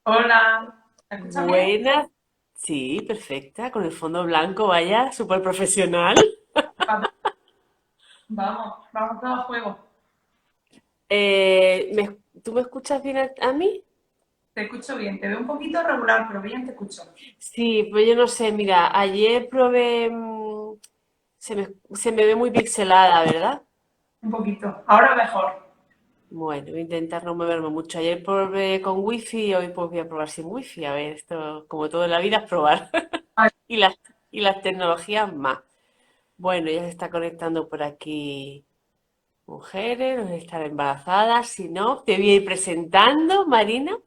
Hola, ¿me escuchas bien? Buenas, sí, perfecta, con el fondo blanco, vaya, súper profesional. Va- vamos todo a juego. ¿Tú me escuchas bien a mí? Te escucho bien, te veo un poquito regular, pero bien te escucho. Sí, pues yo no sé, mira, ayer probé, se me ve muy pixelada, ¿verdad? Un poquito. Ahora mejor. Bueno, voy a intentar no moverme mucho. Ayer probé con wifi y hoy pues voy a probar sin wifi. A ver, esto, como todo en la vida, es probar. Ay, Y las tecnologías más. Bueno, ya se está conectando por aquí mujeres, no estar embarazadas, si no, te voy a ir presentando, Marina.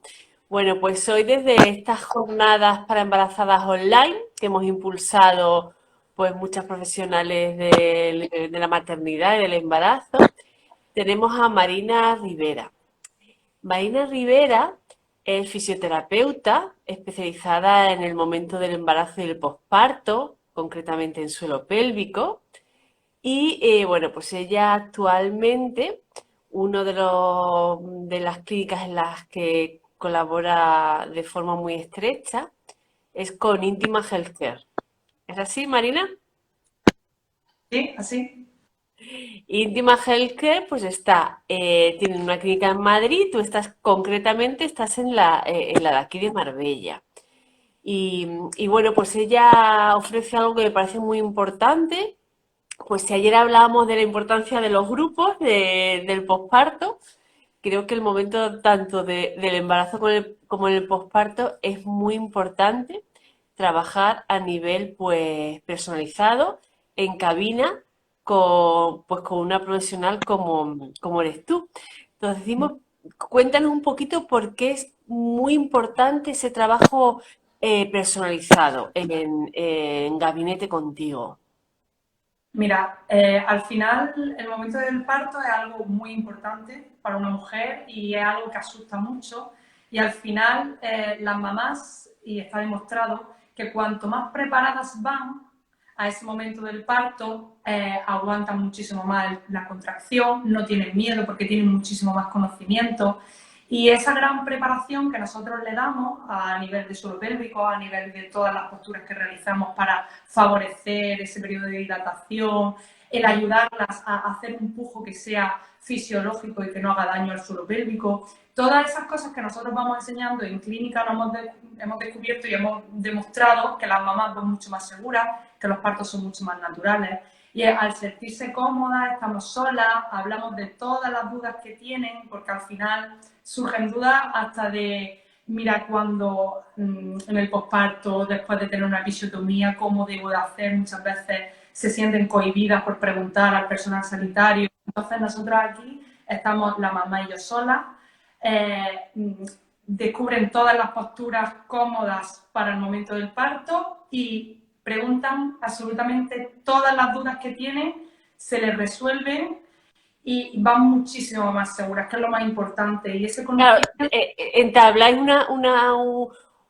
Bueno, pues hoy desde estas jornadas para embarazadas online que hemos impulsado pues muchas profesionales de la maternidad y del embarazo, tenemos a Marina Rivera. Marina Rivera es fisioterapeuta especializada en el momento del embarazo y el posparto, concretamente en suelo pélvico. Y bueno, pues ella actualmente, uno de las clínicas en las que colabora de forma muy estrecha es con Intima Healthcare. ¿Es así, Marina? sí, así. Intima Healthcare, pues está, tienen una clínica en Madrid, tú estás concretamente, estás en la de aquí de Marbella. Y bueno, pues ella ofrece algo que me parece muy importante. Pues si ayer hablábamos de la importancia de los grupos del posparto, creo que el momento tanto del embarazo como en el posparto es muy importante trabajar a nivel pues personalizado, en cabina, pues, con una profesional como eres tú. Entonces decimos, cuéntanos un poquito por qué es muy importante ese trabajo personalizado en gabinete contigo. Mira, al final el momento del parto es algo muy importante para una mujer y es algo que asusta mucho. Y al final las mamás, y está demostrado, que cuanto más preparadas van a ese momento del parto, aguantan muchísimo más la contracción, no tienen miedo porque tienen muchísimo más conocimiento. Y esa gran preparación que nosotros le damos a nivel de suelo pélvico, a nivel de todas las posturas que realizamos para favorecer ese periodo de dilatación, el ayudarlas a hacer un pujo que sea fisiológico y que no haga daño al suelo pélvico, todas esas cosas que nosotros vamos enseñando en clínica lo hemos descubierto y hemos demostrado que las mamás van mucho más seguras, que los partos son mucho más naturales. Y al sentirse cómodas, estamos solas, hablamos de todas las dudas que tienen, porque al final surgen dudas hasta de, mira, cuando en el posparto, después de tener una episiotomía, cómo debo de hacer, muchas veces se sienten cohibidas por preguntar al personal sanitario. Entonces nosotros aquí estamos la mamá y yo solas, eh, descubren todas las posturas cómodas para el momento del parto y preguntan absolutamente todas las dudas que tienen, se les resuelven y van muchísimo más seguras, que es lo más importante. Y ese Claro, conocimiento, entabláis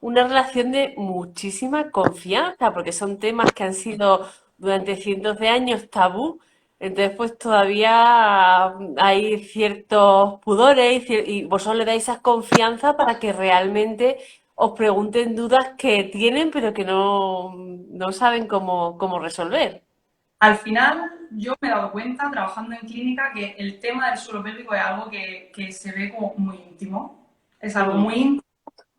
una relación de muchísima confianza, porque son temas que han sido durante cientos de años tabú. Entonces, pues todavía hay ciertos pudores y vosotros le dais esa confianza para que realmente os pregunten dudas que tienen, pero que no saben cómo resolver. al final, yo me he dado cuenta, trabajando en clínica, que el tema del suelo pélvico es algo que se ve como muy íntimo. Es algo Mm. muy íntimo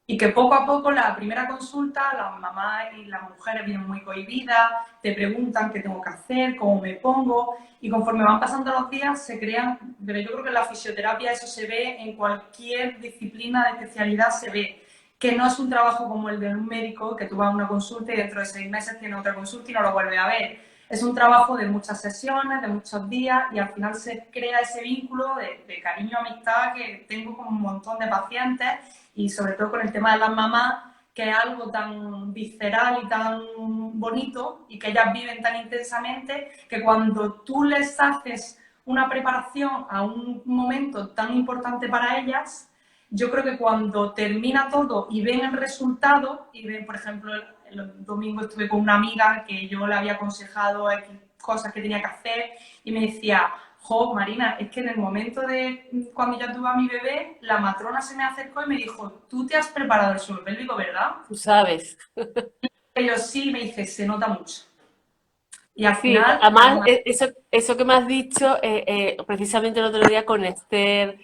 y que poco a poco la primera consulta, las mamás y las mujeres vienen muy cohibidas, te preguntan qué tengo que hacer, cómo me pongo, y conforme van pasando los días se crean, pero yo creo que en la fisioterapia eso se ve, en cualquier disciplina de especialidad se ve, que no es un trabajo como el de un médico, que tú vas a una consulta y dentro de 6 meses tienes otra consulta y no lo vuelves a ver. Es un trabajo de muchas sesiones, de muchos días, y al final se crea ese vínculo de cariño, amistad que tengo con un montón de pacientes, y sobre todo con el tema de las mamás, que es algo tan visceral y tan bonito y que ellas viven tan intensamente, que cuando tú les haces una preparación a un momento tan importante para ellas, yo creo que cuando termina todo y ven el resultado, y ven, por ejemplo, el domingo estuve con una amiga que yo le había aconsejado cosas que tenía que hacer y me decía, Jo, Marina, es que en el momento de cuando ya tuve a mi bebé, la matrona se me acercó y me dijo, tú te has preparado el suelo pélvico, ¿verdad? Tú sabes. Y yo sí, me dice, se nota mucho. Y al Sí, final, además, eso que me has dicho, precisamente el otro día con Esther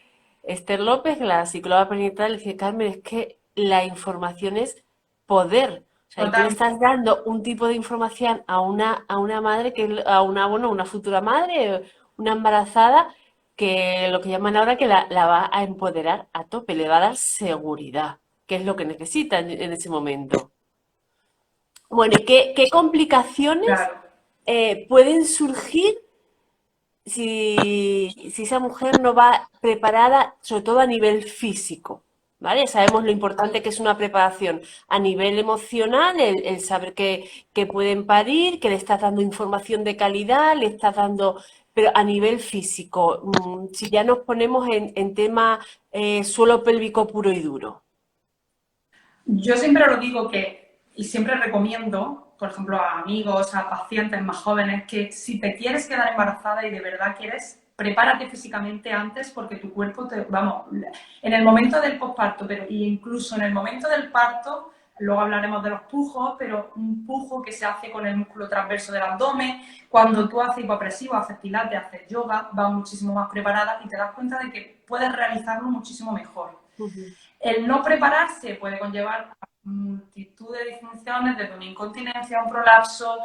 López, la psicóloga perinatal, le decía, Carmen, es que la información es poder. O sea, y tú le totalmente, estás dando un tipo de información a una madre, a una, bueno, una futura madre, una embarazada, que lo que llaman ahora que la va a empoderar a tope, le va a dar seguridad, que es lo que necesita en ese momento. Bueno, ¿y qué complicaciones claro. pueden surgir si esa mujer no va preparada, sobre todo a nivel físico? ¿Vale? Sabemos lo importante que es una preparación a nivel emocional, el saber que pueden parir, que le estás dando información de calidad, le estás dando, pero a nivel físico, si ya nos ponemos en tema suelo pélvico puro y duro. Yo siempre lo digo que, y siempre recomiendo, por ejemplo, a amigos, a pacientes más jóvenes, que si te quieres quedar embarazada y de verdad quieres, prepárate físicamente antes porque tu cuerpo te, vamos, en el momento del posparto, pero incluso en el momento del parto, luego hablaremos de los pujos, pero un pujo que se hace con el músculo transverso del abdomen, cuando tú haces hipopresivo, haces pilates, haces yoga, vas muchísimo más preparada y te das cuenta de que puedes realizarlo muchísimo mejor. Ujú. El no prepararse puede conllevar a multitud de disfunciones, desde una incontinencia, un prolapso,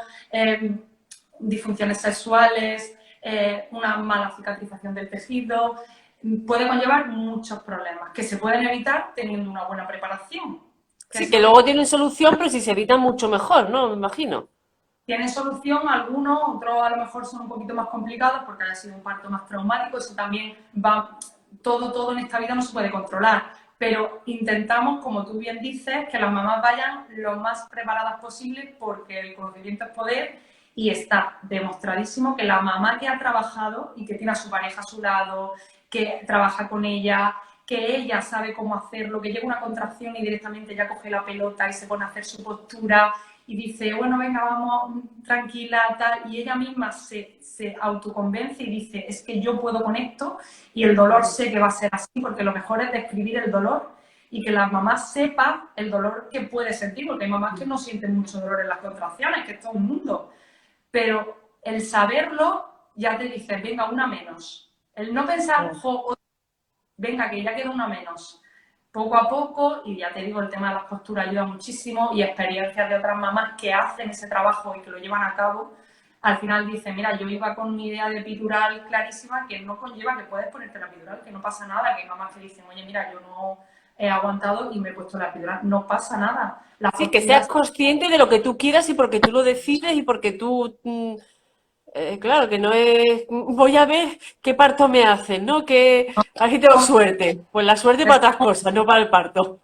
disfunciones sexuales, una mala cicatrización del tejido, puede conllevar muchos problemas que se pueden evitar teniendo una buena preparación, que Sí, es que lo que luego tienen solución, pero si se evitan mucho mejor, ¿no? Me imagino. tiene solución, algunos, otros a lo mejor son un poquito más complicados porque haya sido un parto más traumático, eso también va, todo en esta vida no se puede controlar, pero intentamos, como tú bien dices, que las mamás vayan lo más preparadas posible porque el conocimiento es poder y está demostradísimo que la mamá que ha trabajado y que tiene a su pareja a su lado, que trabaja con ella, que ella sabe cómo hacerlo, que llega una contracción y directamente ya coge la pelota y se pone a hacer su postura, y dice, bueno, venga, vamos, tranquila, tal, y ella misma se autoconvence y dice, es que yo puedo con esto y el dolor sé que va a ser así, porque lo mejor es describir el dolor y que la mamá sepa el dolor que puede sentir, porque hay mamás que no sienten mucho dolor en las contracciones, que es todo un mundo, pero el saberlo ya te dice, venga, una menos. El no pensar, jo, venga, que ya queda una menos. Poco a poco, y ya te digo, el tema de las posturas ayuda muchísimo y experiencias de otras mamás que hacen ese trabajo y que lo llevan a cabo, al final dicen, mira, yo iba con mi idea de epidural clarísima que no conlleva que puedes ponerte la epidural, que no pasa nada, que hay mamás que dicen, oye, mira, yo no he aguantado y me he puesto la epidural, no pasa nada. Las Sí, que seas posturas, consciente de lo que tú quieras y porque tú lo decides y porque tú, claro, que no es, voy a ver qué parto me hacen, ¿no? Que aquí tengo suerte. Pues la suerte para otras cosas, no para el parto.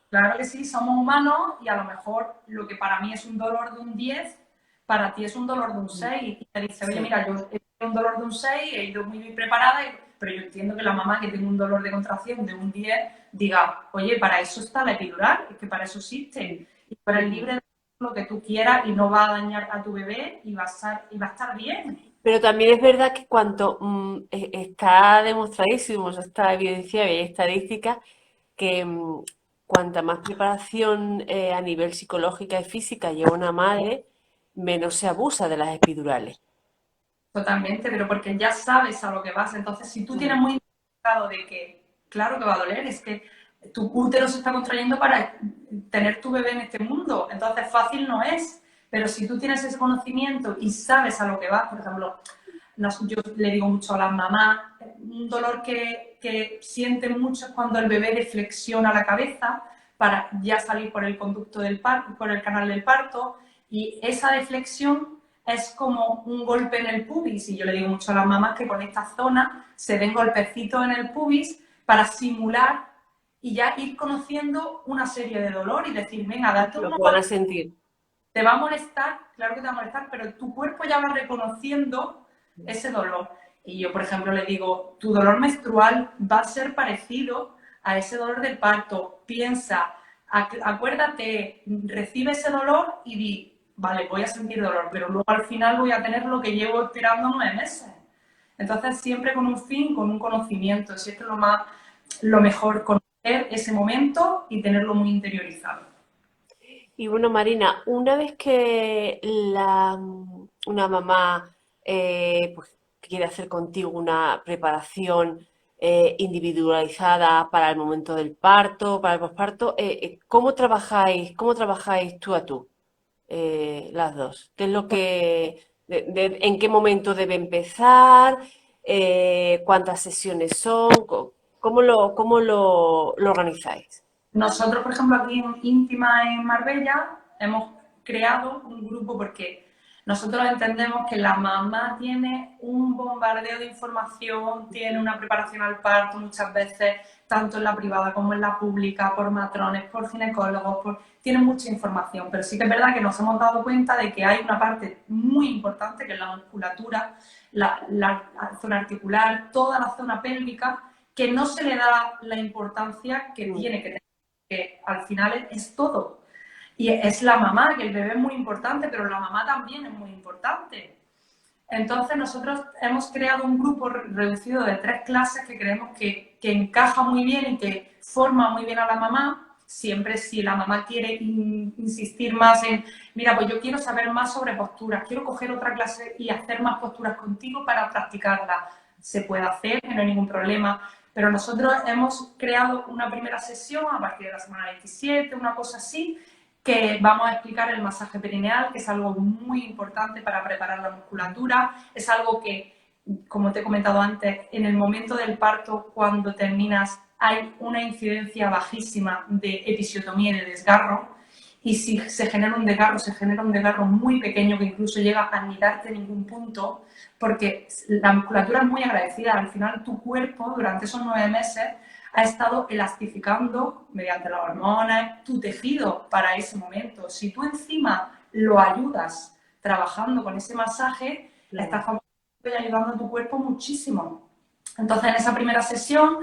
claro que sí, somos humanos y a lo mejor lo que para mí es un dolor de un 10 para ti es un dolor de un 6 y te dice, oye, Sí. mira, yo he tenido un dolor de un 6 he ido muy bien preparada, pero yo entiendo que la mamá que tiene un dolor de contracción de un 10 diga, oye, para eso está la epidural, es que para eso existe. Y tú eres libre de lo que tú quieras y no va a dañar a tu bebé y va a estar bien. Pero también es verdad que cuanto está demostradísimo, está evidenciado y hay estadísticas que cuanta más preparación a nivel psicológica y física lleva una madre, menos se abusa de las epidurales. Totalmente, pero porque ya sabes a lo que vas. Entonces, si tú tienes Mm. muy claro de que, claro que va a doler, es que tu útero se está contrayendo para tener tu bebé en este mundo. Entonces, fácil no es. Pero si tú tienes ese conocimiento y sabes a lo que vas, por ejemplo, yo le digo mucho a las mamás, un dolor que sienten mucho es cuando el bebé deflexiona la cabeza para ya salir por el conducto del parto, por el canal del parto, y esa deflexión es como un golpe en el pubis, y yo le digo mucho a las mamás que con esta zona se den golpecitos en el pubis para simular y ya ir conociendo una serie de dolor y decir, venga, date Lo unos que van a sentir. te va a molestar, claro que te va a molestar, pero tu cuerpo ya va reconociendo ese dolor. Y yo, por ejemplo, le digo, tu dolor menstrual va a ser parecido a ese dolor del parto. Piensa, acuérdate, recibe ese dolor y di, vale, voy a sentir dolor, pero luego al final voy a tener lo que llevo esperando 9 meses. Entonces, siempre con un fin, con un conocimiento. Si esto es lo mejor, conocer ese momento y tenerlo muy interiorizado. Y bueno, Marina, una vez que una mamá pues, quiere hacer contigo una preparación individualizada para el momento del parto, para el posparto, cómo trabajáis tú a tú, las dos? ¿Qué es lo en qué momento debe empezar? ¿Cuántas sesiones son? ¿Cómo lo organizáis? Nosotros, por ejemplo, aquí en Íntima, en Marbella, hemos creado un grupo porque nosotros entendemos que la mamá tiene un bombardeo de información, tiene una preparación al parto muchas veces, tanto en la privada como en la pública, por matrones, por ginecólogos, tiene mucha información, pero sí que es verdad que nos hemos dado cuenta de que hay una parte muy importante que es la musculatura, la zona articular, toda la zona pélvica, que no se le da la importancia que tiene que tener, que al final es todo. Y es la mamá, que el bebé es muy importante, pero la mamá también es muy importante. Entonces nosotros hemos creado un grupo reducido de 3 clases que creemos que encaja muy bien y que forma muy bien a la mamá. Siempre si la mamá quiere insistir más en, mira, pues yo quiero saber más sobre posturas, quiero coger otra clase y hacer más posturas contigo para practicarla. Se puede hacer, no hay ningún problema. Pero nosotros hemos creado una primera sesión a partir de la semana 27, una cosa así, que vamos a explicar el masaje perineal, que es algo muy importante para preparar la musculatura. Es algo que, como te he comentado antes, en el momento del parto, cuando terminas, hay una incidencia bajísima de episiotomía y de desgarro. Y si se genera un desgarro, se genera un desgarro muy pequeño que incluso llega a ni darte ningún punto, porque la musculatura es muy agradecida. Al final, tu cuerpo, durante esos 9 meses, ha estado elastificando mediante las hormonas tu tejido para ese momento. Si tú encima lo ayudas trabajando con ese masaje, estás ayudando a tu cuerpo muchísimo. Entonces, en esa primera sesión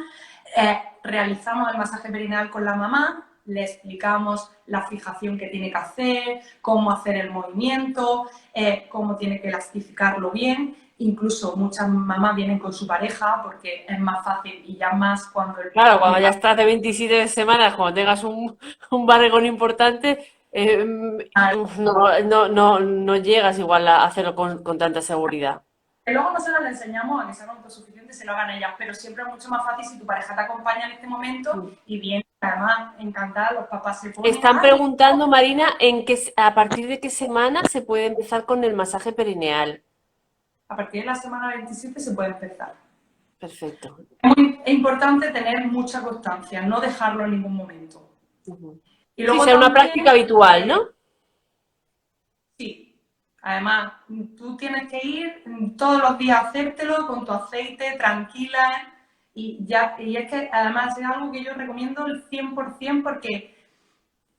realizamos el masaje perineal con la mamá, le explicamos la fijación que tiene que hacer, cómo hacer el movimiento, cómo tiene que elastificarlo bien. Incluso muchas mamás vienen con su pareja porque es más fácil y ya más cuando Claro, cuando ya estás de 27 semanas, cuando tengas un barrigón importante, no llegas igual a hacerlo con tanta seguridad. luego nosotros le enseñamos a que sean autosuficientes y se lo hagan ellas, pero siempre es mucho más fácil si tu pareja te acompaña en este momento y viene, además, encantada, los papás se ponen, Están ¡ay! preguntando, Marina, a partir de qué semana se puede empezar con el masaje perineal. A partir de la semana 27 se puede empezar. Perfecto. Es muy importante tener mucha constancia, no dejarlo en ningún momento. Y Sí, luego sea una también, práctica habitual, ¿no? sí, además, tú tienes que ir todos los días a hacértelo con tu aceite, tranquila, y es que además es algo que yo recomiendo el 100% porque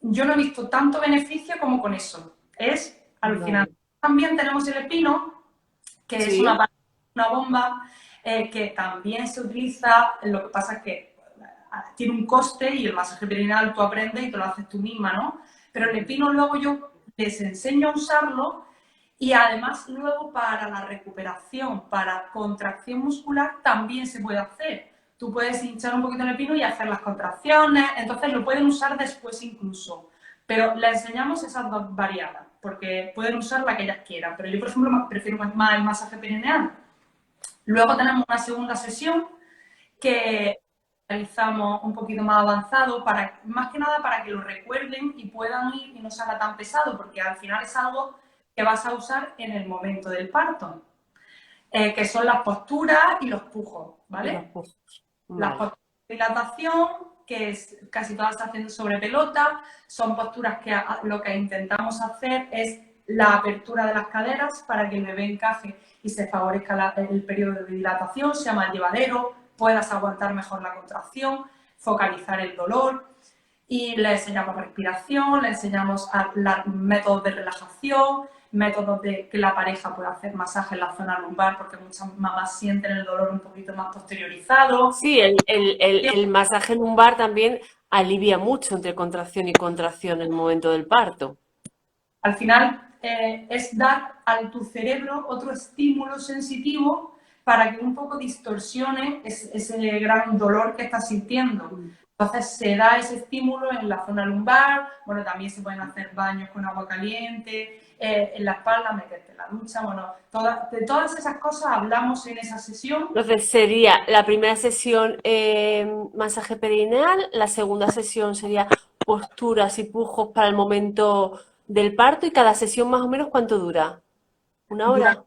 yo no he visto tanto beneficio como con eso. Es alucinante. Vale. También tenemos el epino, que es Sí. una bomba que también se utiliza, lo que pasa es que tiene un coste y el masaje perineal tú aprendes y te lo haces tú misma, ¿no? Pero el epino luego yo les enseño a usarlo y además luego para la recuperación, para contracción muscular también se puede hacer. Tú puedes hinchar un poquito el epino y hacer las contracciones, entonces lo pueden usar después incluso. Pero les enseñamos esas dos variadas, porque pueden usar la que ellas quieran. Pero yo, por ejemplo, prefiero más el masaje perineal. Luego tenemos una segunda sesión que realizamos un poquito más avanzado, más que nada para que lo recuerden y puedan ir y no se haga tan pesado, porque al final es algo que vas a usar en el momento del parto, que son las posturas y los pujos, ¿vale? Las Vale. posturas de dilatación, que casi todas se hacen sobre pelota, son posturas que lo que intentamos hacer es la apertura de las caderas para que el bebé encaje y se favorezca el periodo de dilatación, sea más llevadero, puedas aguantar mejor la contracción, focalizar el dolor. Y le enseñamos respiración, le enseñamos métodos de relajación, métodos de que la pareja pueda hacer masaje en la zona lumbar, porque muchas mamás sienten el dolor un poquito más posteriorizado. Sí, el masaje lumbar también alivia mucho entre contracción y contracción en el momento del parto. Al final es dar a tu cerebro otro estímulo sensitivo para que un poco distorsione ese gran dolor que estás sintiendo. Entonces se da ese estímulo en la zona lumbar, bueno, también se pueden hacer baños con agua caliente, en la espalda, meterte en la ducha, bueno, de todas esas cosas hablamos en esa sesión. Entonces sería la primera sesión masaje perineal, la segunda sesión sería posturas y pujos para el momento del parto y cada sesión más o menos ¿cuánto dura? ¿Una Durante hora?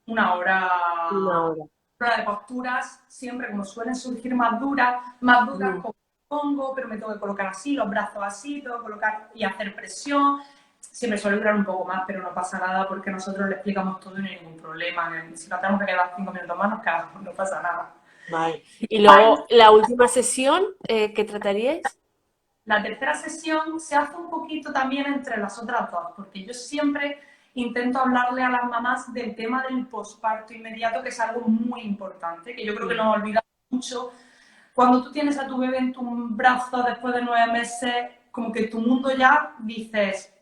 una Una hora, hora. de posturas, siempre como suelen surgir más dudas, Mm. como pongo, pero me tengo que colocar así, los brazos así, tengo que colocar y hacer presión. Siempre suele durar un poco más, pero no pasa nada porque nosotros le explicamos todo y no hay ningún problema. Si nos tenemos que quedar 5 minutos más, nos quedamos, no pasa nada. Vale. Y luego la última sesión, ¿qué trataríais? La tercera sesión se hace un poquito también entre las otras dos, porque yo siempre intento hablarle a las mamás del tema del posparto inmediato, que es algo muy importante, que yo creo que Sí. nos olvidamos mucho. Cuando tú tienes a tu bebé en tu brazo después de 9 meses, como que tu mundo ya dices,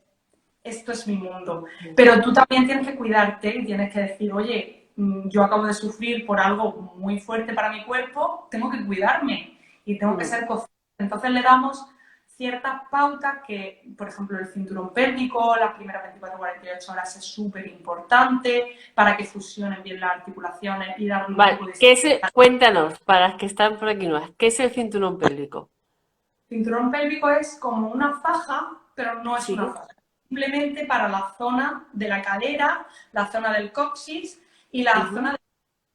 esto es mi mundo. Pero tú también tienes que cuidarte y tienes que decir, oye, yo acabo de sufrir por algo muy fuerte para mi cuerpo, tengo que cuidarme y tengo que Mm. ser consciente. Entonces le damos ciertas pautas que, por ejemplo, el cinturón pélvico, las primeras 24-48 horas es súper importante para que fusionen bien las articulaciones y darle un Vale, poco de... cuéntanos, para las que están por aquí nuevas, ¿qué es el cinturón pélvico? Cinturón pélvico es como una faja, pero no es una Sí. faja. Simplemente para la zona de la cadera, la zona del coxis y la zona Ujú. de...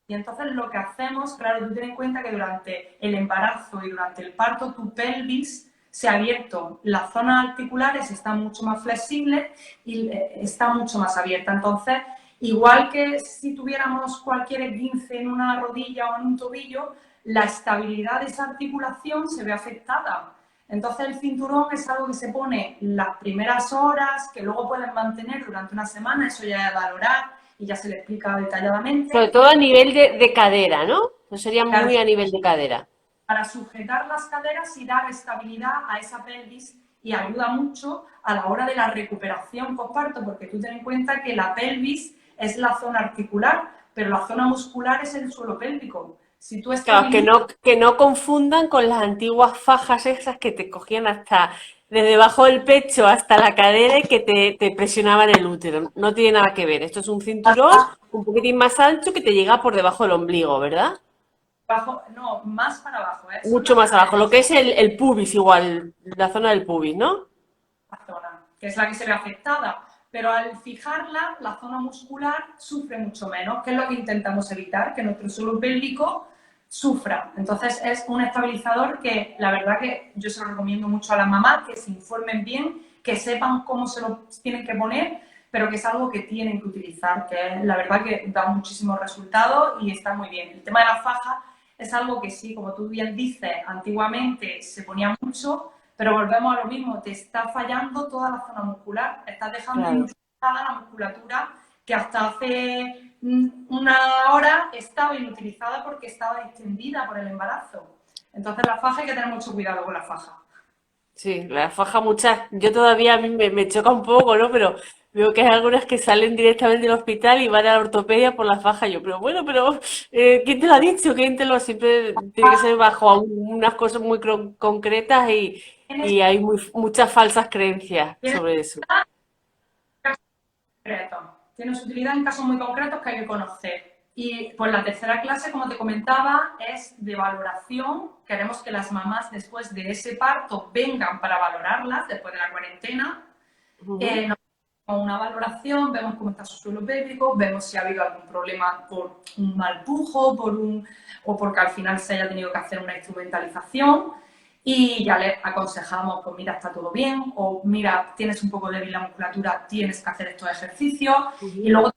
Y entonces lo que hacemos, claro, tú ten en cuenta que durante el embarazo y durante el parto tu pelvis se ha abierto, las zonas articulares están mucho más flexibles y está mucho más abierta. Entonces, igual que si tuviéramos cualquier esguince en una rodilla o en un tobillo, la estabilidad de esa articulación se ve afectada. Entonces el cinturón es algo que se pone las primeras horas, que luego pueden mantener durante una semana, eso ya es valorar y ya se le explica Sobre detalladamente, todo a nivel de cadera, ¿no? No sería muy a nivel de cadera. para sujetar las caderas y dar estabilidad a esa pelvis y ayuda mucho a la hora de la recuperación postparto, porque tú ten en cuenta que la pelvis es la zona articular, pero la zona muscular es el suelo pélvico. Si tú Claro, estabilizas... que no confundan con las antiguas fajas esas que te cogían hasta desde debajo del pecho hasta la cadera y que te presionaban el útero. No tiene nada que ver. Esto es un cinturón un poquitín más ancho que te llega por debajo del ombligo, ¿verdad? Abajo, no, más para abajo, ¿eh? Son Mucho las más abajo. Lo caderas, que es el pubis igual, la zona del pubis, ¿no? la zona, que es la que se ve afectada. Pero al fijarla, la zona muscular sufre mucho menos, que es lo que intentamos evitar, que nuestro suelo pélvico sufra. Entonces es un estabilizador que la verdad que yo se lo recomiendo mucho a las mamás, que se informen bien, que sepan cómo se lo tienen que poner, pero que es algo que tienen que utilizar, que es la verdad que da muchísimos resultados y está muy bien. El tema de la faja es algo que sí, como tú bien dices, antiguamente se ponía mucho, pero volvemos a lo mismo, te está fallando toda la zona muscular, estás dejando Claro. inutilizada la musculatura que hasta hace una hora estaba inutilizada porque estaba extendida por el embarazo. Entonces la faja hay que tener mucho cuidado con la faja. Sí, la faja muchas, yo todavía a mí me choca un poco, ¿no? Pero veo que hay algunas que salen directamente del hospital y van a la ortopedia por la faja. Yo, pero bueno, pero ¿quién te lo ha dicho? ¿Quién te lo? Siempre tiene que ser bajo unas cosas muy concretas Tienes, y hay muchas falsas creencias tienes sobre eso. concretos. Tiene su utilidad en casos muy concretos que hay que conocer. Y pues la tercera clase, como te comentaba, es de valoración. Queremos que las mamás después de ese parto vengan para valorarlas después de la cuarentena. Ujú. Nos hacemos una valoración, vemos cómo está su suelo pélvico, vemos si ha habido algún problema por un mal pujo o porque al final se haya tenido que hacer una instrumentalización y ya le aconsejamos, pues mira, está todo bien, o mira, tienes un poco débil la musculatura, tienes que hacer estos ejercicios, y Ujú. luego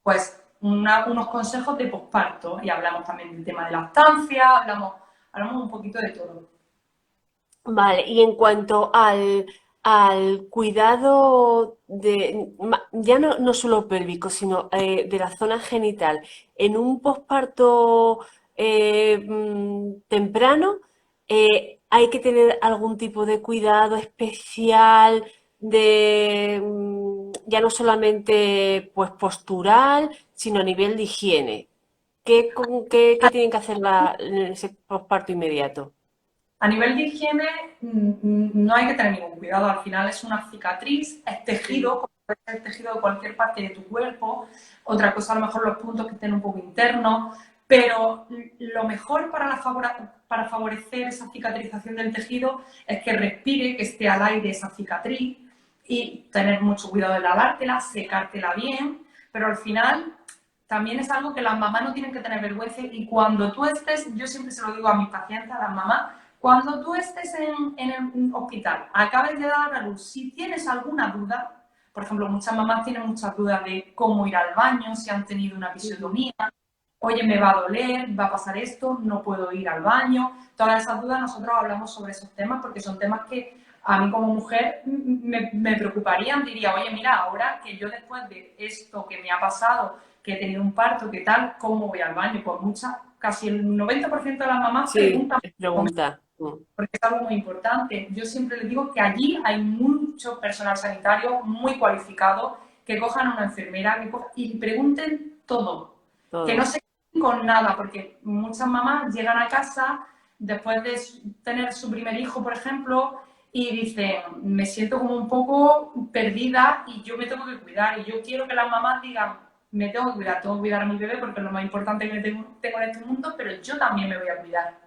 pues unos consejos de posparto, y hablamos también del tema de lactancia, hablamos un poquito de todo. Vale, y en cuanto al cuidado de, ya no solo pélvico, sino de la zona genital, en un posparto temprano, hay que tener algún tipo de cuidado especial de, ya no solamente pues postural, sino a nivel de higiene. ¿Qué tienen que hacer en ese posparto inmediato? A nivel de higiene, no hay que tener ningún cuidado. Al final es una cicatriz, es Mm. tejido, como puede ser tejido de cualquier parte de tu cuerpo. Otra cosa, a lo mejor los puntos que estén un poco internos. Pero lo mejor para favorecer esa cicatrización del tejido es que respire, que esté al aire esa cicatriz y tener mucho cuidado de lavártela, secártela bien. Pero al final también es algo que las mamás no tienen que tener vergüenza y cuando tú estés, yo siempre se lo digo a mis pacientes, a las mamás, cuando tú estés en el hospital, acabes de dar a luz, si tienes alguna duda, por ejemplo, muchas mamás tienen muchas dudas de cómo ir al baño, si han tenido una episiotomía, oye, me va a doler, va a pasar esto, no puedo ir al baño. Todas esas dudas nosotros hablamos sobre esos temas porque son temas que a mí como mujer me preocuparían. Diría, oye, mira, ahora que yo después de esto que me ha pasado, que he tenido un parto, ¿qué tal? ¿Cómo voy al baño? Pues muchas, casi el 90% de las mamás Sí, preguntan es pregunta. porque es algo muy importante. Yo siempre les digo que allí hay mucho personal sanitario muy cualificado, que cojan a una enfermera y pregunten todo, que no Todo. se queden con nada, porque muchas mamás llegan a casa después de tener su primer hijo, por ejemplo, y dicen, me siento como un poco perdida y yo me tengo que cuidar. Y yo quiero que las mamás digan, me tengo que cuidar a mi bebé porque es lo más importante que tengo en este mundo, pero yo también me voy a cuidar.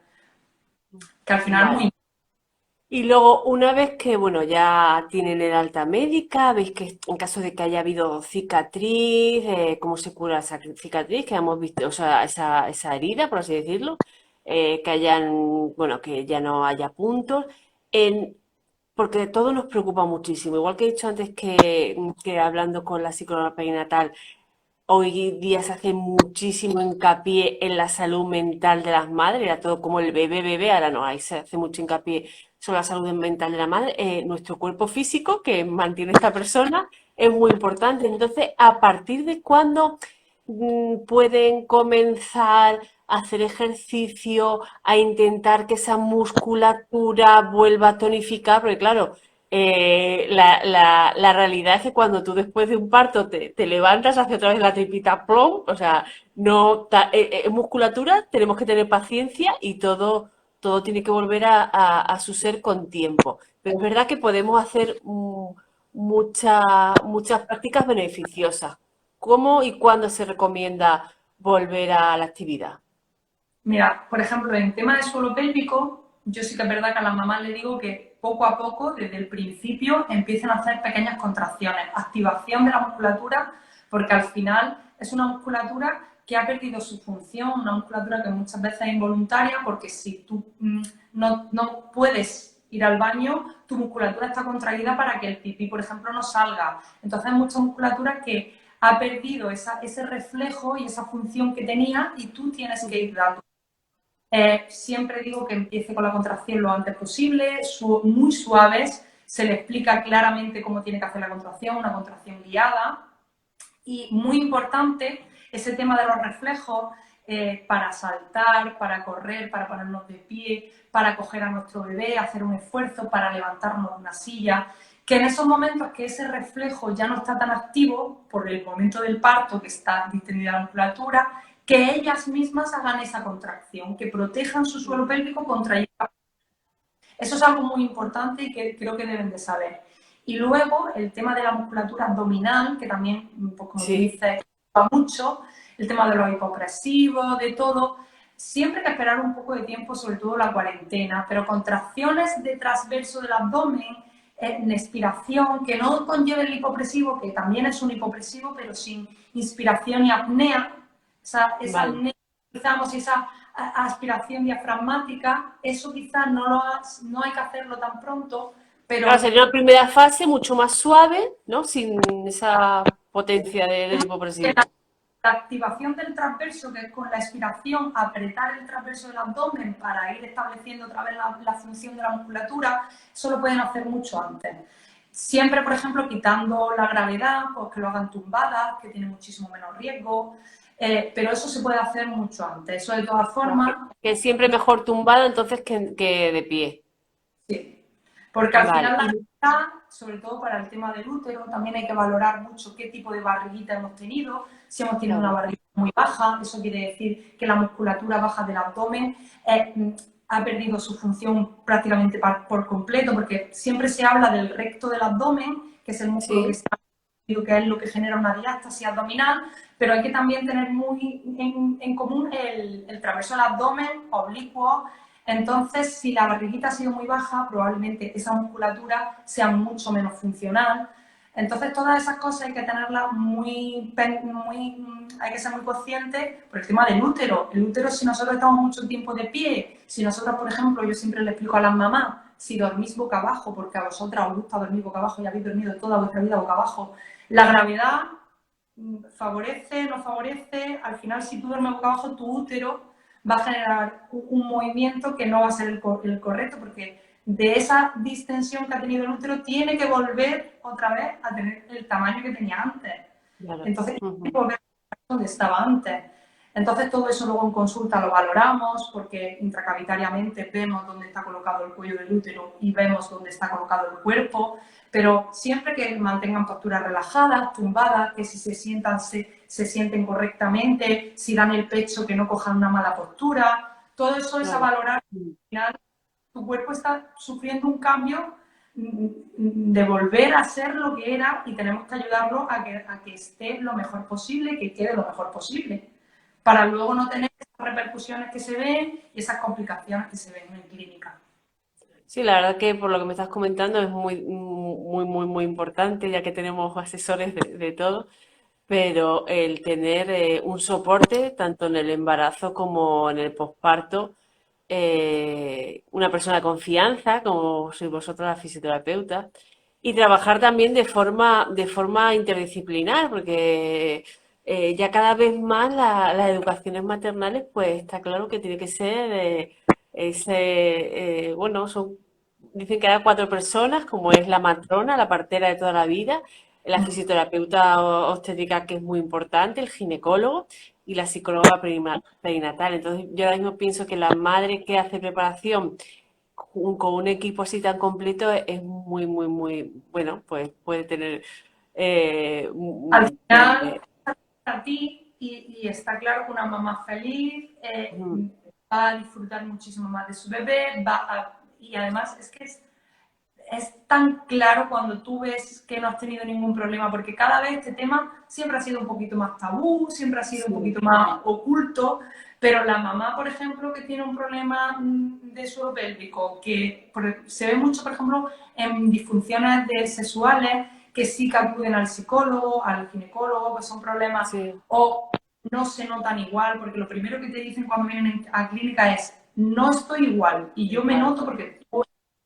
Que al final es Vale. muy. Y luego, una vez que, bueno, ya tienen el alta médica, veis que en caso de que haya habido cicatriz, cómo se cura esa cicatriz, que hemos visto, o sea, esa herida, por así decirlo, que hayan, bueno, que ya no haya puntos, en, porque todo nos preocupa muchísimo. Igual que he dicho antes que hablando con la psicóloga perinatal, hoy día se hace muchísimo hincapié en la salud mental de las madres, era todo como el bebé, ahora no, ahí se hace mucho hincapié sobre la salud mental de la madre. Nuestro cuerpo físico que mantiene esta persona es muy importante. Entonces, ¿a partir de cuándo pueden comenzar a hacer ejercicio, a intentar que esa musculatura vuelva a tonificar? Porque claro, la realidad es que cuando tú después de un parto te levantas, hacia otra vez la tripita plom, o sea, no musculatura, tenemos que tener paciencia y todo tiene que volver a su ser con tiempo. Pero es verdad que podemos hacer muchas prácticas beneficiosas. ¿Cómo y cuándo se recomienda volver a la actividad? Mira, por ejemplo, en tema de suelo pélvico, yo sí que es verdad que a las mamás le digo que poco a poco, desde el principio, empiecen a hacer pequeñas contracciones, activación de la musculatura, porque al final es una musculatura que ha perdido su función, una musculatura que muchas veces es involuntaria, porque si tú no puedes ir al baño, tu musculatura está contraída para que el pipí, por ejemplo, no salga. Entonces hay mucha musculatura que ha perdido ese reflejo y esa función que tenía y tú tienes que ir dando. Siempre digo que empiece con la contracción lo antes posible, muy suaves, se le explica claramente cómo tiene que hacer la contracción, una contracción guiada. Y muy importante, ese tema de los reflejos para saltar, para correr, para ponernos de pie, para coger a nuestro bebé, hacer un esfuerzo, para levantarnos de una silla. Que en esos momentos que ese reflejo ya no está tan activo por el momento del parto, que está distendida la musculatura, que ellas mismas hagan esa contracción, que protejan su suelo pélvico contra ella. Eso es algo muy importante y que creo que deben de saber. Y luego el tema de la musculatura abdominal, que también, pues como tú Sí. dices, va mucho, el tema de los hipopresivos, de todo. Siempre hay que esperar un poco de tiempo, sobre todo la cuarentena, pero contracciones de transverso del abdomen, en expiración, que no conlleve el hipopresivo, que también es un hipopresivo, pero sin inspiración y apnea, esa Vale. apnea, utilizamos esa aspiración diafragmática, eso quizás no hay que hacerlo tan pronto, Claro, pero sería una primera fase mucho más suave, ¿no? Sin esa potencia del la hipopresivo. activación del transverso, que es con la expiración, apretar el transverso del abdomen para ir estableciendo otra vez la función de la musculatura, eso lo pueden hacer mucho antes. Siempre, por ejemplo, quitando la gravedad, pues que lo hagan tumbadas, que tienen muchísimo menos riesgo, pero eso se puede hacer mucho antes. Eso de todas Que, formas. que siempre mejor tumbada entonces que de pie. Sí, porque al Vale. final la realidad, sobre todo para el tema del útero, también hay que valorar mucho qué tipo de barriguita hemos tenido, si hemos tenido una Claro. barriguita muy baja, eso quiere decir que la musculatura baja del abdomen ha perdido su función prácticamente por completo, porque siempre se habla del recto del abdomen, que es el músculo que Sí, está, que es lo que genera una diástasis abdominal, pero hay que también tener muy en común el transverso del abdomen, oblicuo. Entonces, si la barriguita ha sido muy baja, probablemente esa musculatura sea mucho menos funcional. Entonces, todas esas cosas hay que tenerlas hay que ser muy conscientes por el tema del útero. El útero, si nosotros estamos mucho tiempo de pie, si nosotros, por ejemplo, yo siempre le explico a las mamás, si dormís boca abajo, porque a vosotras os gusta dormir boca abajo y habéis dormido toda vuestra vida boca abajo, la gravedad favorece, no favorece, al final si tú duermes boca abajo, tu útero va a generar un movimiento que no va a ser el correcto, porque de esa distensión que ha tenido el útero tiene que volver otra vez a tener el tamaño que tenía antes. claro. Entonces, tiene que Ujú. volver a donde estaba antes. Entonces, todo eso luego en consulta lo valoramos porque intracavitariamente vemos dónde está colocado el cuello del útero y vemos dónde está colocado el cuerpo, pero siempre que mantengan posturas relajadas, tumbadas, que si se sientan, se sienten correctamente, si dan el pecho, que no cojan una mala postura, todo eso es a Claro. valorar. Al Mm. final, tu cuerpo está sufriendo un cambio de volver a ser lo que era y tenemos que ayudarlo a que esté lo mejor posible, que quede lo mejor posible, para luego no tener esas repercusiones que se ven y esas complicaciones que se ven en clínica. Sí, la verdad que por lo que me estás comentando es muy importante, ya que tenemos asesores de todo, pero el tener un soporte tanto en el embarazo como en el posparto, una persona de confianza, como sois vosotros la fisioterapeuta, y trabajar también de forma interdisciplinar, porque ya cada vez más las educaciones maternales, pues está claro que tiene que ser bueno, dicen que hay cuatro personas, como es la matrona, la partera de toda la vida, la fisioterapeuta obstétrica, que es muy importante, el ginecólogo y la psicóloga perinatal. Entonces, yo ahora mismo pienso que la madre que hace preparación con un equipo así tan completo es muy, bueno, pues puede tener... Al final, pues, a ti y está claro que una mamá feliz mm, va a disfrutar muchísimo más de su bebé, y además es tan claro cuando tú ves que no has tenido ningún problema, porque cada vez este tema siempre ha sido un poquito más tabú, siempre ha sido un sí, poquito más oculto, pero la mamá, por ejemplo, que tiene un problema de suelo pélvico, que se ve mucho, por ejemplo, en disfunciones sexuales, que sí que acuden al psicólogo, al ginecólogo, que son problemas sí, o no se notan igual, porque lo primero que te dicen cuando vienen a clínica es no estoy igual, y yo me igual. noto porque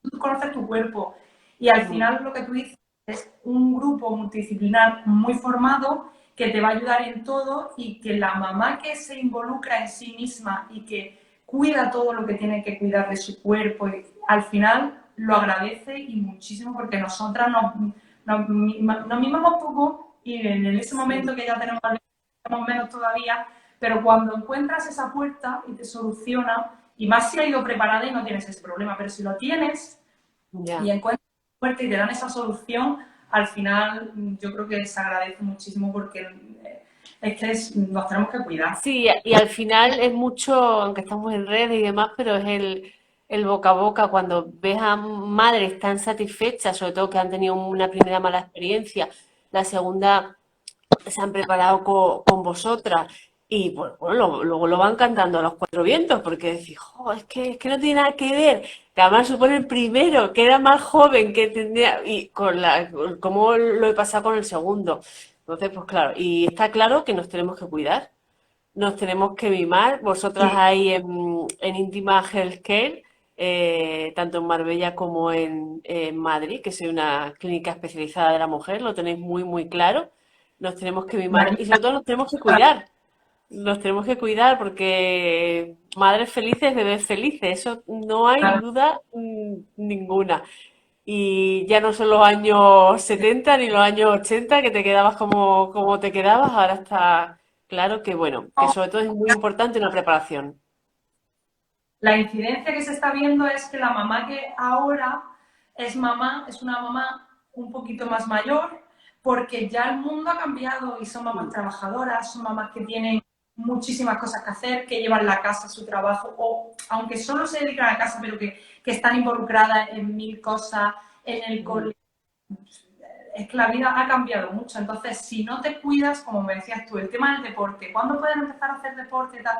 tú conoces tu cuerpo y al Mm, final lo que tú dices es un grupo multidisciplinar muy formado que te va a ayudar en todo y que la mamá que se involucra en sí misma y que cuida todo lo que tiene que cuidar de su cuerpo, y al final lo agradece y muchísimo porque nosotras nos mimamos poco y en ese sí, momento que ya tenemos menos todavía, pero cuando encuentras esa puerta y te soluciona, y más si ha ido preparada y no tienes ese problema, pero si lo tienes, y ya. encuentras fuerte y te dan esa solución, al final yo creo que se agradece muchísimo porque es que nos tenemos que cuidar. Sí, y al final es mucho, aunque estamos en redes y demás, pero es el boca a boca, cuando ves a madres tan satisfechas, sobre todo que han tenido una primera mala experiencia, la segunda se han preparado con vosotras y pues, bueno, luego lo van cantando a los cuatro vientos porque decís, "Jo, es que no tiene nada que ver, que además supone el primero, que era más joven, que tendría, y cómo lo he pasado con el segundo. Entonces, pues claro, y está claro que nos tenemos que cuidar, nos tenemos que mimar. Vosotras Sí, ahí en Intima Healthcare, tanto en Marbella como en Madrid, que soy una clínica especializada de la mujer, lo tenéis muy claro. Nos tenemos que mimar y Marina, sobre todo nos tenemos que cuidar. Nos tenemos que cuidar porque madres felices, bebés felices, eso no hay duda ninguna. Y ya no son los años 70 ni los años 80 que te quedabas como te quedabas, ahora está claro que, bueno, que sobre todo es muy importante una preparación. la incidencia que se está viendo es que la mamá que ahora es mamá, es una mamá un poquito más mayor, porque ya el mundo ha cambiado y son mamás trabajadoras, son mamás que tienen muchísimas cosas que hacer, que llevan la casa, su trabajo, o aunque solo se dedican a la casa, pero que están involucradas en mil cosas, en el Mm. colegio. Es que la vida ha cambiado mucho. Entonces, si no te cuidas, como me decías tú, el tema del deporte, ¿cuándo puedes empezar a hacer deporte y tal?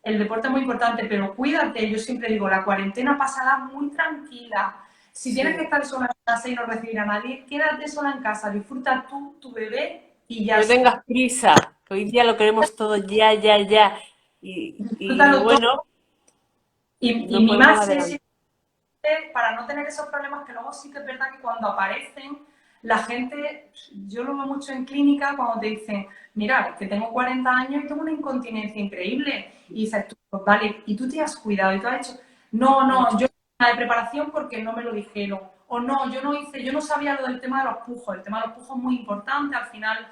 El deporte es muy importante, pero cuídate. Yo siempre digo, la cuarentena pasará muy tranquila. Si tienes que Sí. estar sola en casa y no recibir a nadie, quédate sola en casa, disfruta tú, tu bebé y ya No está. tengas prisa, que hoy día lo queremos todo ya, ya, ya. Y Disfrútalo todo. bueno, Y no mi podemos más es adelantar. para no tener esos problemas que luego sí que es verdad que cuando aparecen, la gente, yo lo veo mucho en clínica cuando te dicen, mira, es que tengo 40 años y tengo una incontinencia increíble. Y dices, tú, pues vale, y tú te has cuidado y tú has hecho, no, no, yo no de preparación porque no me lo dijeron. O no, yo no hice, yo no sabía lo del tema de los pujos. El tema de los pujos es muy importante, al final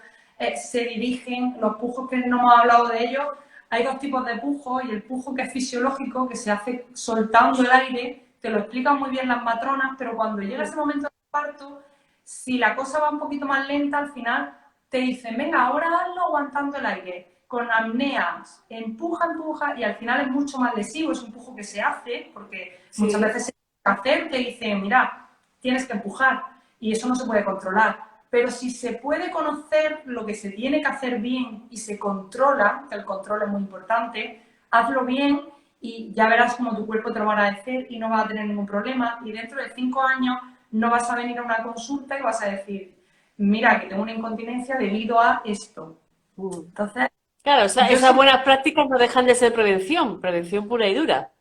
se dirigen, los pujos que no hemos hablado de ellos, hay dos tipos de pujo y el pujo que es fisiológico, que se hace soltando el aire, te lo explican muy bien las matronas, pero cuando llega ese momento del parto, si la cosa va un poquito más lenta, al final te dicen, venga, ahora hazlo aguantando el aire, con apneas, empuja, empuja, y al final es mucho más lesivo, es un pujo que se hace, porque muchas Sí, veces se tiene que hacer, te dicen, mira, tienes que empujar, y eso no se puede controlar. Pero si se puede conocer lo que se tiene que hacer bien y se controla, que el control es muy importante, hazlo bien y ya verás cómo tu cuerpo te lo va a agradecer y no vas a tener ningún problema. Y dentro de 5 años no vas a venir a una consulta y vas a decir, mira, que tengo una incontinencia debido a esto. mm. Entonces, Claro, yo esas siempre buenas prácticas no dejan de ser prevención, prevención pura y dura.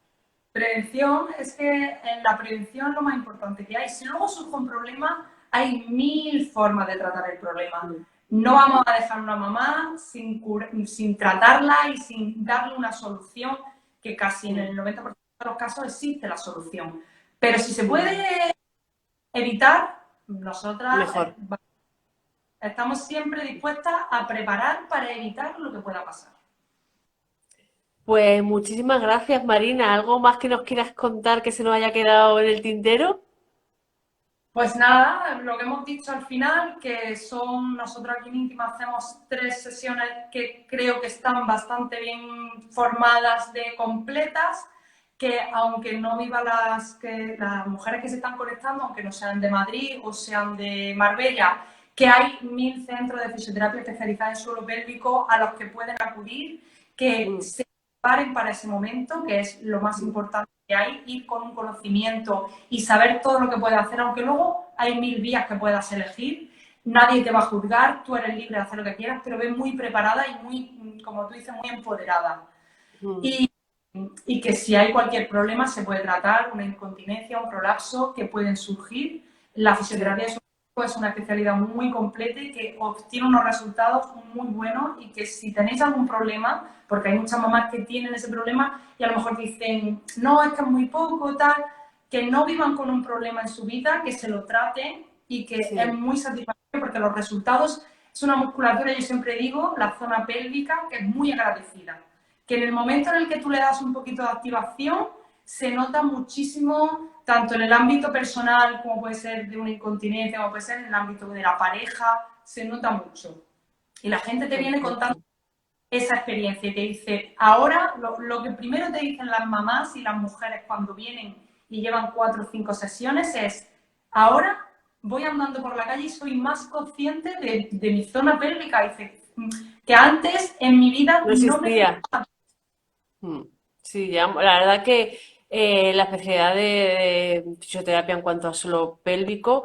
prevención es que en la prevención lo más importante que hay. Si luego surge un problema, hay mil formas de tratar el problema. Mm. No vamos a dejar una mamá sin tratarla y sin darle una solución, que casi en Mm. el 90% de los casos existe la solución. Pero si se Mm. puede evitar, nosotras Mejor. estamos siempre dispuestas a preparar para evitar lo que pueda pasar. Pues muchísimas gracias, Marina. ¿Algo más que nos quieras contar que se nos haya quedado en el tintero? Pues nada, lo que hemos dicho al final, que son, nosotros aquí en Íntima hacemos 3 sesiones que creo que están bastante bien formadas de completas, que aunque no vivan las mujeres que se están conectando, aunque no sean de Madrid o sean de Marbella, que hay 1000 centros de fisioterapia especializados en suelo pélvico a los que pueden acudir, que Mm. se preparen para ese momento, que es lo más importante que hay, ir con un conocimiento y saber todo lo que puedes hacer, aunque luego hay 1000 vías que puedas elegir, nadie te va a juzgar, tú eres libre de hacer lo que quieras, pero ves muy preparada y muy, como tú dices, muy empoderada. Mm. Y, y que si hay cualquier problema se puede tratar, una incontinencia, un prolapso que pueden surgir. La Sí. fisioterapia es una especialidad muy completa y que obtiene unos resultados muy buenos y que si tenéis algún problema, porque hay muchas mamás que tienen ese problema y a lo mejor dicen, no, es que es muy poco, tal, que no vivan con un problema en su vida, que se lo traten y que es Sí. muy satisfactorio porque los resultados es una musculatura, yo siempre digo, la zona pélvica, que es muy agradecida, que en el momento en el que tú le das un poquito de activación, se nota muchísimo, tanto en el ámbito personal, como puede ser de una incontinencia, como puede ser en el ámbito de la pareja, se nota mucho. Y la gente te viene contando Perfecto. esa experiencia y te dice, ahora lo que primero te dicen las mamás y las mujeres cuando vienen y llevan 4 o 5 sesiones es, ahora voy andando por la calle y soy más consciente de mi zona pélvica. Dice, que antes en mi vida No no me existía. fijaba. Mm. Sí, ya, la verdad que la especialidad de fisioterapia en cuanto a suelo pélvico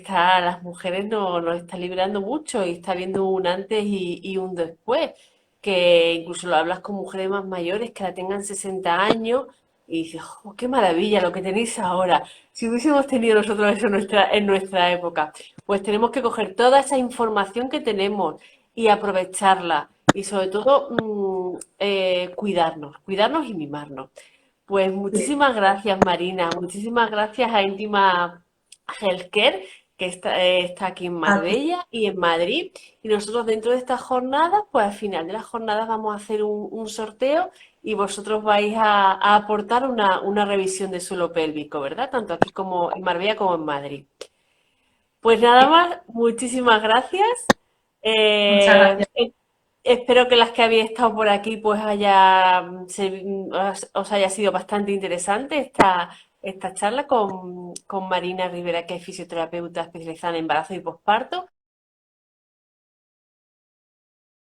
las mujeres nos está librando mucho y está viendo un antes y un después, que incluso lo hablas con mujeres más mayores que la tengan 60 años y dices, "Jo, qué maravilla lo que tenéis ahora. Si hubiésemos tenido nosotros eso en nuestra época, pues tenemos que coger toda esa información que tenemos y aprovecharla y sobre todo cuidarnos y mimarnos. Pues Sí. muchísimas gracias, Marina, muchísimas gracias a Íntima Healthcare, que está aquí en A ti. Marbella y en Madrid. Y nosotros dentro de estas jornadas, pues al final de las jornadas vamos a hacer un sorteo y vosotros vais a aportar una revisión de suelo pélvico, ¿verdad? Tanto aquí como en Marbella como en Madrid. Pues nada más, muchísimas gracias. Muchas Eh, gracias. Espero que las que habéis estado por aquí pues os haya sido bastante interesante esta charla con Marina Rivera, que es fisioterapeuta especializada en embarazo y posparto.